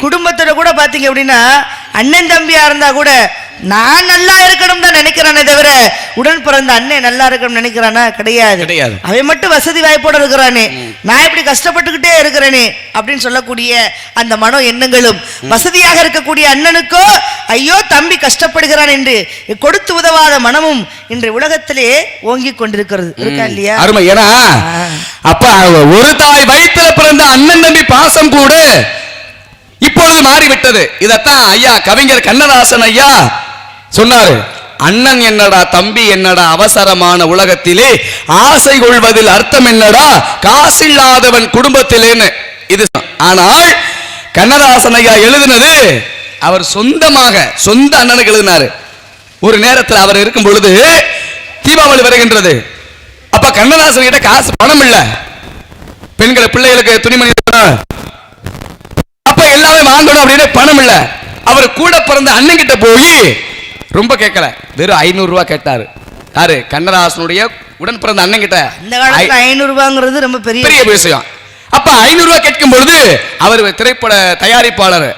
குடும்பத்தோட கூட பாத்தீங்க அப்படின்னா அண்ணன் தம்பியா இருந்தா கூட நான் நல்லா இருக்கணும் தான் நினைக்கிறானே தவிர உடன் பிறந்த அண்ணன் நல்லா இருக்கணும் நினைக்கிறானா? கிடையாது. அவன் மட்டும் வசதி வாய்ப்போட இருக்கிறானே, நான் இப்படி கஷ்டப்பட்டுக்கிட்டே இருக்கிறேனே அப்படின்னு சொல்லக்கூடிய அந்த மனோ எண்ணங்களும், வசதியாக இருக்கக்கூடிய அண்ணனுக்கோ ஐயோ தம்பி கஷ்டப்படுகிறான் என்று கொடுத்து உதவாத மனமும் இன்று உலகத்திலே ஓங்கி கொண்டிருக்கிறது. இருக்கா இல்லையா? அருமை. ஏன்னா அப்ப ஒரு தாய் வயிற்றுல பிறந்த அண்ணன் தம்பி பாசம் கூட இப்பொழுது மாறிவிட்டது. இதத்தான் ஐயா கவிஞர் கண்ணதாசன் ஐயா சொன்னாரு. அண்ணன் என்னடா தம்பி என்னடா அவசரமான உலகத்திலே ஆசை கொள்வதில் அர்த்தம் என்னடா காசில்லாதவன் குடும்பத்திலேன்னு. இது ஆனால் கண்ணதாசன் ஐயா எழுதினது அவர் சொந்தமாக சொந்த அண்ணனுக்கு எழுதினாரு. ஒரு நேரத்தில் அவர் இருக்கும் பொழுது தீபாவளி வருகின்றது. அப்ப கண்ணதாசன் கிட்ட காசு பணம் இல்ல, பெண்களை பிள்ளைகளுக்கு துணிமணி அப்ப எல்லாமே வாங்கணும் அப்படின்னு பணம் இல்ல. அவர் கூட பிறந்த அண்ணன் கிட்ட போய் ரொம்ப கேட்கல, வெறும் 500 ரூபாய் கேட்டாரு. யாரு? கண்ணதாசனுடைய உடன் பிறந்த அண்ணன் கிட்ட. இந்த காலத்துல 500 ரூபாங்கிறது ரொம்ப பெரிய விஷயம். அப்ப 500 ரூபாய் கேட்கும் பொழுது அவர் திரைப்பட தயாரிப்பாளர்,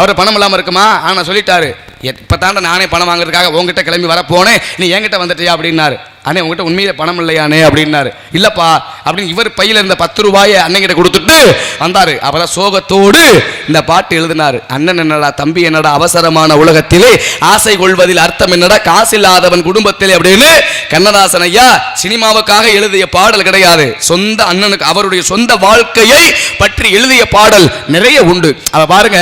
அவர் பணம் இல்லாம இருக்குமா? ஆனா சொல்லிட்டாரு, இப்ப நானே பணம் வாங்குறதுக்காக உங்ககிட்ட கிளம்பி வர போனேன், நீ என்கிட்ட வந்துட்டியா அப்படின்னாரு. அண்ணே உங்ககிட்ட உண்மையிலே பணம் இல்லையானே அப்படின்னாரு. இல்லப்பா அப்படின்னு இவர் பையில இருந்த 10 ரூபாயை அண்ணன் கொடுத்துட்டு வந்தாரு. அப்பதான் சோகத்தோடு இந்த பாட்டு எழுதினாரு. அண்ணன் என்னடா தம்பி என்னடா அவசரமான உலகத்திலே ஆசை கொள்வதில் அர்த்தம் என்னடா காசில்லாதவன் குடும்பத்திலே அப்படின்னு. கண்ணதாசன் ஐயா சினிமாவுக்காக எழுதிய பாடல் கிடையாது, சொந்த அண்ணனுக்கு அவருடைய சொந்த வாழ்க்கையை பற்றி எழுதிய பாடல் நிறைய உண்டு. அவ பாருங்க,